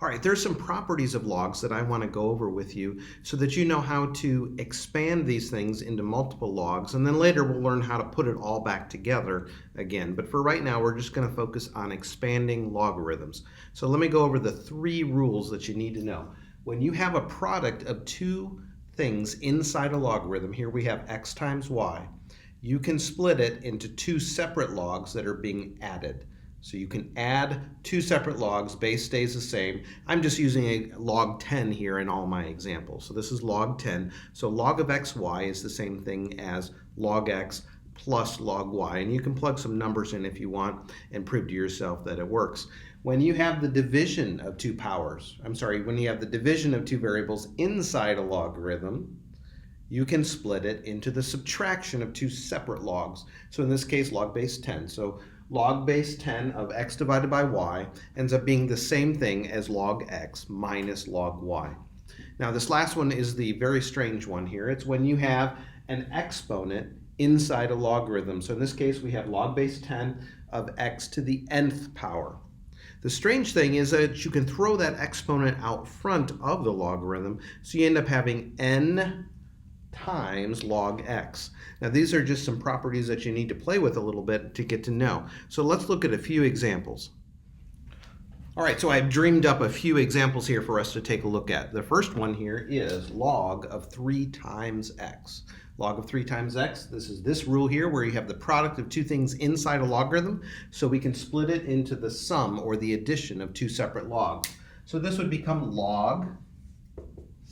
All right, there's some properties of logs that I want to go over with you so that you know how to expand these things into multiple logs, and then later we'll learn how to put it all back together again. But for right now, we're just going to focus on expanding logarithms. So let me go over the 3 rules that you need to know. When you have a product of 2 things inside a logarithm, here we have x times y, you can split it into 2 separate logs that are being added. So you can add 2 separate logs, base stays the same. I'm just using a log 10 here in all my examples. So this is log 10. So log of xy is the same thing as log x plus log y. And you can plug some numbers in if you want and prove to yourself that it works. When you have the division of 2 powers, when you have the division of 2 variables inside a logarithm, you can split it into the subtraction of 2 separate logs. So in this case, log base 10. So log base 10 of x divided by y ends up being the same thing as log x minus log y. Now this last one is the very strange one here. It's when you have an exponent inside a logarithm. So in this case we have log base 10 of x to the nth power. The strange thing is that you can throw that exponent out front of the logarithm, so you end up having n times log x. Now these are just some properties that you need to play with a little bit to get to know. So let's look at a few examples. All right, so I've dreamed up a few examples here for us to take a look at. The first one here is log of 3 times x. Log of 3 times x, this is this rule here where you have the product of 2 things inside a logarithm, so we can split it into the sum or the addition of 2 separate logs. So this would become log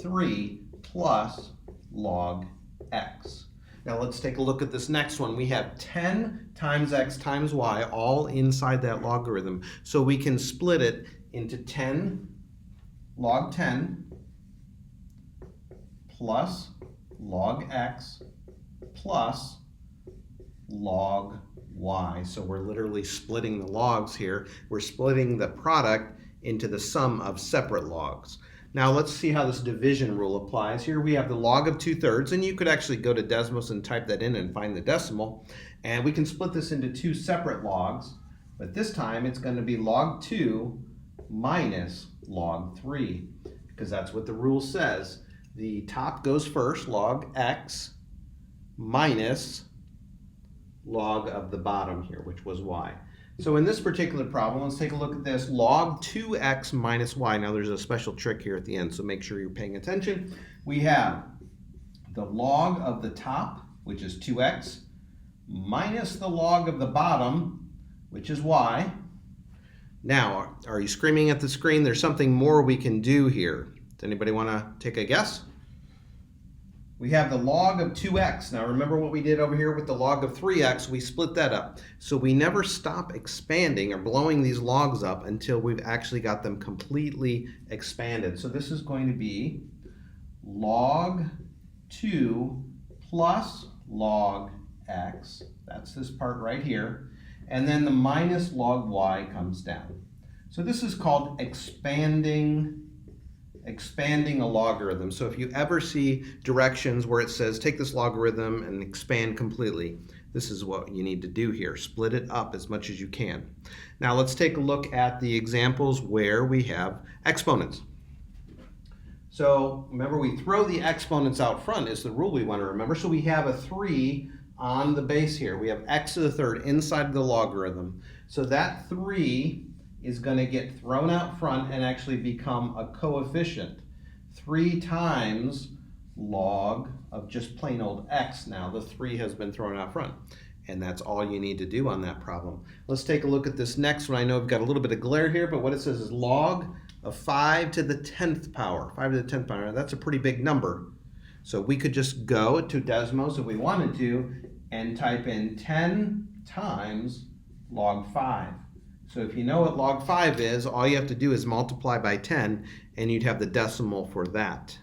3 plus log x. Now let's take a look at this next one. We have 10 times x times y all inside that logarithm. So we can split it into 10 log 10 plus log x plus log y. So we're literally splitting the logs here. We're splitting the product into the sum of separate logs. Now let's see how this division rule applies. Here we have the log of 2/3, and you could actually go to Desmos and type that in and find the decimal. And we can split this into 2 separate logs, but this time it's going to be log 2 minus log 3, because that's what the rule says. The top goes first, log x, minus log of the bottom here, which was y. So in this particular problem, let's take a look at this. Log 2x minus y. Now there's a special trick here at the end, so make sure you're paying attention. We have the log of the top, which is 2x, minus the log of the bottom, which is y. Now, are you screaming at the screen? There's something more we can do here. Does anybody want to take a guess? We have the log of 2x. Now remember what we did over here with the log of 3x, we split that up. So we never stop expanding or blowing these logs up until we've actually got them completely expanded. So this is going to be log 2 plus log x, that's this part right here, and then the minus log y comes down. So this is called expanding a logarithm. So if you ever see directions where it says take this logarithm and expand completely, this is what you need to do here. Split it up as much as you can. Now let's take a look at the examples where we have exponents. So remember, we throw the exponents out front is the rule we want to remember. So we have a 3 on the base here. We have x to the 3rd inside the logarithm. So that 3 is going to get thrown out front and actually become a coefficient. 3 times log of just plain old x. Now the 3 has been thrown out front. And that's all you need to do on that problem. Let's take a look at this next one. I know I've got a little bit of glare here, but what it says is log of 5 to the 10th power. 5 to the 10th power, that's a pretty big number. So we could just go to Desmos if we wanted to and type in 10 times log 5. So if you know what log 5 is, all you have to do is multiply by 10 and you'd have the decimal for that.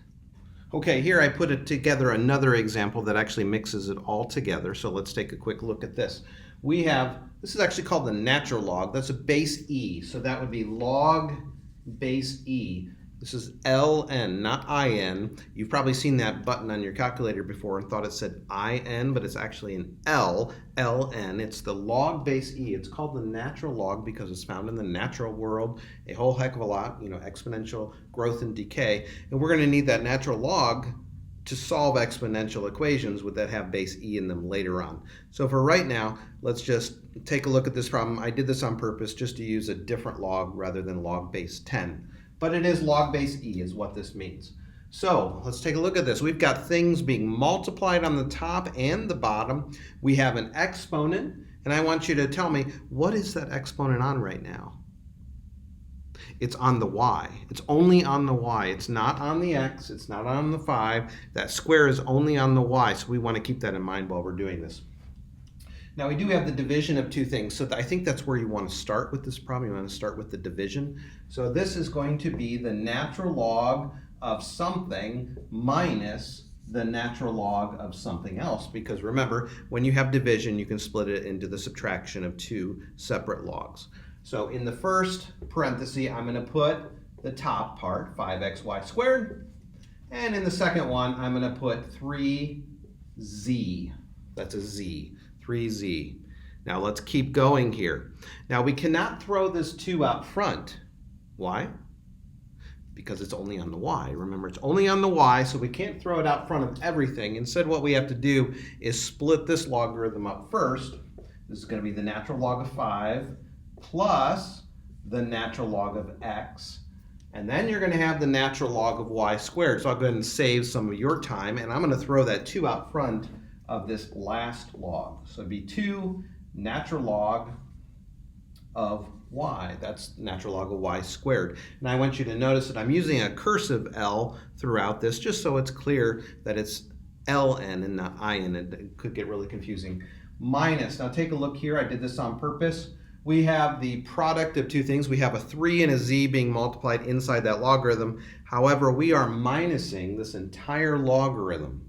Okay, here I put it together another example that actually mixes it all together. So let's take a quick look at this. We have, this is actually called the natural log. That's a base e. So that would be log base e. This is ln, not in. You've probably seen that button on your calculator before and thought it said in, but it's actually an ln. It's the log base e. It's called the natural log because it's found in the natural world a whole heck of a lot, exponential growth and decay. And we're going to need that natural log to solve exponential equations that have base e in them later on. So for right now, let's just take a look at this problem. I did this on purpose just to use a different log rather than log base 10. But it is log base e is what this means. So let's take a look at this. We've got things being multiplied on the top and the bottom. We have an exponent, and I want you to tell me, what is that exponent on right now? It's on the y. It's only on the y. It's not on the x. It's not on the 5. That square is only on the y, so we want to keep that in mind while we're doing this. Now we do have the division of two things, so I think that's where you want to start with this problem. You want to start with the division. So this is going to be the natural log of something minus the natural log of something else, because remember, when you have division, you can split it into the subtraction of two separate logs. So in the first parenthesis, I'm going to put the top part, 5xy squared, and in the second one, I'm going to put 3z. That's a z. 3z. Now let's keep going here. Now we cannot throw this 2 out front. Why? Because it's only on the y. Remember, it's only on the y, so we can't throw it out front of everything. Instead, what we have to do is split this logarithm up first. This is going to be the natural log of 5 plus the natural log of x. And then you're going to have the natural log of y squared. So I'll go ahead and save some of your time, and I'm going to throw that 2 out front of this last log. So it'd be 2 natural log of y. That's natural log of y squared. And I want you to notice that I'm using a cursive L throughout this just so it's clear that it's ln and not in. It could get really confusing. Minus, now take a look here. I did this on purpose. We have the product of two things. We have a 3 and a z being multiplied inside that logarithm. However, we are minusing this entire logarithm.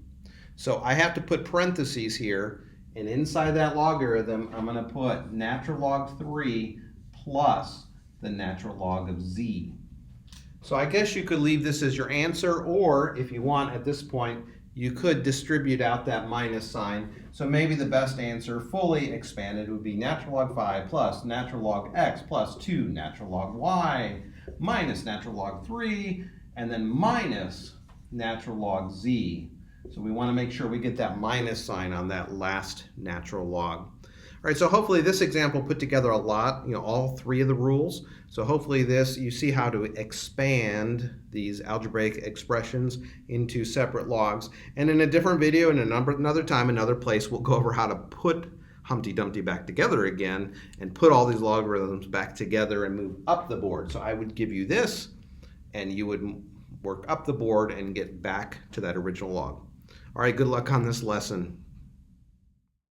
So I have to put parentheses here, and inside that logarithm, I'm going to put natural log 3 plus the natural log of z. So I guess you could leave this as your answer, or if you want at this point, you could distribute out that minus sign. So maybe the best answer, fully expanded, would be natural log 5 plus natural log x plus 2 natural log y minus natural log 3, and then minus natural log z. So we want to make sure we get that minus sign on that last natural log. All right, so hopefully this example put together a lot, all 3 of the rules. So hopefully you see how to expand these algebraic expressions into separate logs. And in a different video, in another time, another place, we'll go over how to put Humpty Dumpty back together again and put all these logarithms back together and move up the board. So I would give you this, and you would work up the board and get back to that original log. All right, good luck on this lesson.